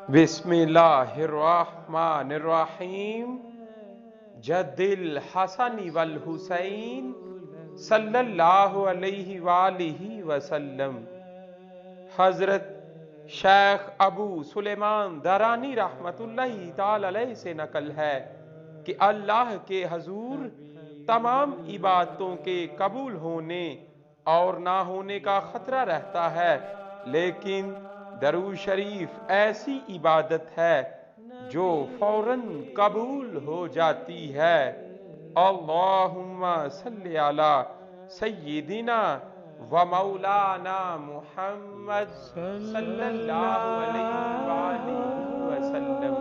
बिस्मिल्लाहिर्रहमानिर्रहीम। जद्दिल हसन वल हुसैन सल्लल्लाहु अलैहि वालिहि वसल्लम। हजरत शेख अबू सुलेमान दरानी रहमतुल्लाहि ताला अलैहि से नकल है कि अल्लाह के हजूर तमाम इबादतों के कबूल होने और ना होने का खतरा रहता है, लेकिन दरूद शरीफ ऐसी इबादत है जो फौरन कबूल हो जाती है। अल्लाहुम्मा सल्ली अला सय्यिदिना व मौलाना मुहम्मद सल्लल्लाहु अलैहि वालिहि वसल्लम।